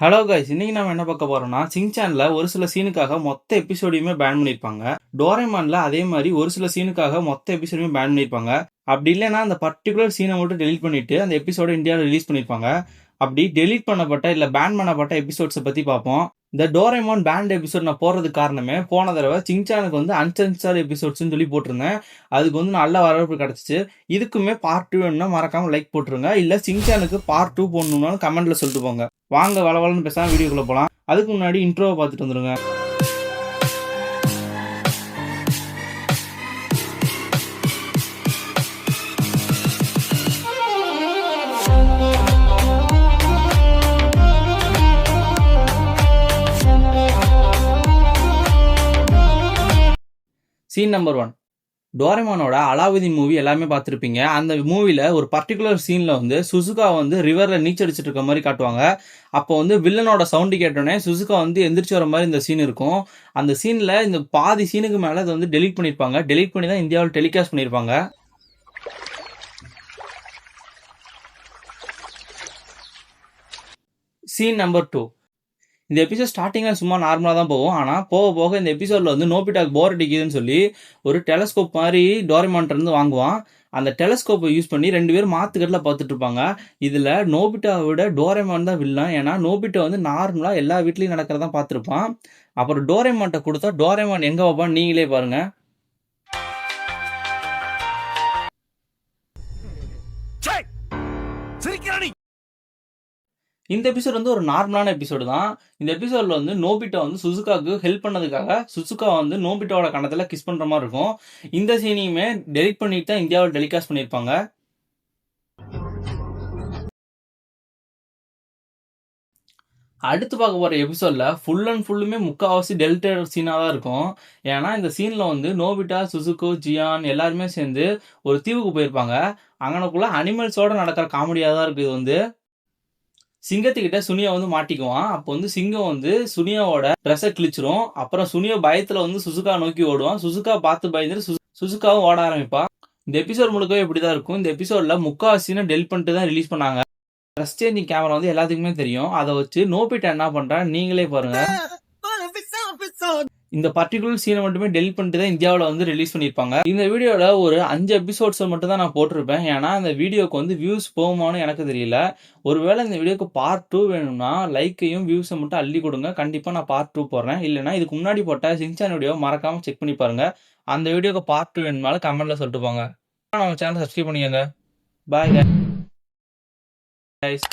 Hello guys, இன்னைக்கு நம்ம என்ன பார்க்க போறோம்னா, சிங்சான்ல ஒரு சில சீனுக்காக மொத்த எபிசோடையுமே பேன் பண்ணியிருப்பாங்க. டோரேமான்ல அதே மாதிரி ஒரு சில சீனுக்காக மொத்த எபிசோடையுமே பேன் பண்ணியிருப்பாங்க. அப்படி இல்லைன்னா அந்த பர்டிகுலர் சீனை மட்டும் டெலீட் பண்ணிட்டு அந்த எபிசோட இந்தியாவில் ரிலீஸ் பண்ணியிருப்பாங்க. அப்படி டெலீட் பண்ணப்பட்ட இல்ல பேன் பண்ணப்பட்ட எபிசோட்ஸை பத்தி பார்ப்போம். இந்த டோரேமான் பேண்ட் எபிசோட் நான் போறதுக்கு காரணமே, போன தடவை சிங்சானுக்கு வந்து அன்சென்சார்ட் எபிசோட்ஸ்னு சொல்லி போட்டிருந்தேன். அதுக்கு வந்து நல்ல வரவேற்பு கிடைச்சிச்சு. இதுக்குமே பார்ட் 2 வேணும்னா மறக்காம லைக் போட்டுருங்க. இல்ல சிங்சானுக்கு பார்ட் 2 போடணும்னாலும் கமெண்ட்ல சொல்லிட்டு போங்க. வாங்க வளவலன்னு பேசாம வீடியோக்குள்ள போலாம். அதுக்கு முன்னாடி இன்ட்ரோவை பார்த்துட்டு வந்துருங்க. Scene number 1. டோரேமானோட அலாவுதீன் மூவி எல்லாமே பார்த்துருப்பீங்க. அந்த மூவில ஒரு பர்டிகுலர் சீன்ல வந்து சுசுகா வந்து ரிவர்ல நீச்சல் அடிச்சிட்டு இருக்க மாதிரி காட்டுவாங்க. அப்போ வந்து வில்லனோட சவுண்டு கேட்டோடனே சுசுகா வந்து எந்திரிச்சு வர மாதிரி இந்த சீன் இருக்கும். அந்த சீன்ல இந்த பாதி சீனுக்கு மேல அதை வந்து டெலீட் பண்ணியிருப்பாங்க. டெலீட் பண்ணி தான் இந்தியாவில் டெலிகாஸ்ட் பண்ணியிருப்பாங்க. Scene number 2. இந்த எபிசோட் ஸ்டார்டிங்கில் சும்மா நார்மலாக தான் போகும். ஆனால் போக போக இந்த எபிசோடில் வந்து நோபிட்டாக்கு போர் அடிக்குதுன்னு சொல்லி ஒரு டெலஸ்கோப் மாதிரி டோரேமான்ட்டேருந்து வாங்குவான். அந்த டெலஸ்கோப்பை யூஸ் பண்ணி 2 பேரும் மாத்துக்கட்டில் பார்த்துட்டு இருப்பாங்க. இதில் நோபிட்டாவை விட டோரேமான் தான் வில்லன். ஏன்னா நோபிட்டா வந்து நார்மலாக எல்லா வீட்லேயும் நடக்கிறதான் பார்த்துருப்பான். அப்புறம் டோரேமான்ட்ட கொடுத்தா டோரேமான் எங்கே வைப்பான்னு நீங்களே பாருங்க. இந்த எபிசோட் வந்து ஒரு நார்மலான எபிசோடு தான். இந்த எபிசோட்ல வந்து நோபிட்டா வந்து சுசுகாவுக்கு ஹெல்ப் பண்ணதுக்காக சுசுகா வந்து நோபிட்டாவோட கணத்துல கிஸ் பண்ற மாதிரி இருக்கும். இந்த சீனையுமே டெலிட் பண்ணிட்டு தான் இந்தியாவில் டெலிகாஸ்ட் பண்ணியிருப்பாங்க. அடுத்து பார்க்க போற எபிசோட்ல ஃபுல் அண்ட் ஃபுல்லுமே முக்காவாசி டெலிட்டட் சீனா தான் இருக்கும். ஏன்னா இந்த சீன்ல வந்து நோபிட்டா, சுசுகோ, ஜியான் எல்லாருமே சேர்ந்து ஒரு தீவுக்கு போயிருப்பாங்க. அங்கனக்குள்ள அனிமல்ஸோட நடக்கிற காமெடியா தான் இருக்கு இது வந்து. சிங்கத்துக்கிட்ட சுனியா வந்து மாட்டிக்குவான். அப்போ வந்து சிங்கம் வந்து சுனியாவோட ட்ரெஸ்ஸை கிழிச்சிரும். அப்புறம் சுனியா பயத்துல வந்து சுசுகா நோக்கி ஓடுவான். சுசுகா பார்த்து பயந்துட்டு சுசுகாவும் ஓட ஆரம்பிப்பா. இந்த எபிசோட் முழுக்கவே இப்படிதான் இருக்கும். இந்த எபிசோட்ல முக்காவாசினா டெலிட் பண்ணிட்டு தான் ரிலீஸ் பண்ணாங்க. ட்ரெஸ் சேஞ்சிங் கேமரா வந்து எல்லாத்துக்குமே தெரியும். அதை வச்சு நோபிட்டா என்ன பண்றா நீங்களே பாருங்க. இந்த பர்டிகுலர் சீனை மட்டுமே டெலிட் பண்ணிட்டு தான் இந்தியாவில் வந்து ரிலீஸ் பண்ணியிருப்பாங்க. இந்த வீடியோவில் ஒரு 5 எபிசோட்ஸை மட்டும் தான் நான் போட்டிருப்பேன். ஏன்னா இந்த வீடியோக்கு வந்து வியூஸ் போகுமான்னு எனக்கு தெரியல. ஒருவேளை இந்த வீடியோக்கு பார்ட் 2 வேணும்னா லைக்கையும் வியூஸை மட்டும் அள்ளி கொடுங்க. கண்டிப்பாக நான் பார்ட் 2 போடுறேன். இல்லைனா இதுக்கு முன்னாடி போட்ட சிங்சான் வீடியோ மறக்காமல் செக் பண்ணி பாருங்க. அந்த வீடியோக்கு பார்ட் 2 வேணும்னாலும் கமெண்ட்ல சொல்லிட்டு போங்க. நம்ம சேனல் சப்ஸ்கிரைப் பண்ணிக்கோங்க. Bye guys.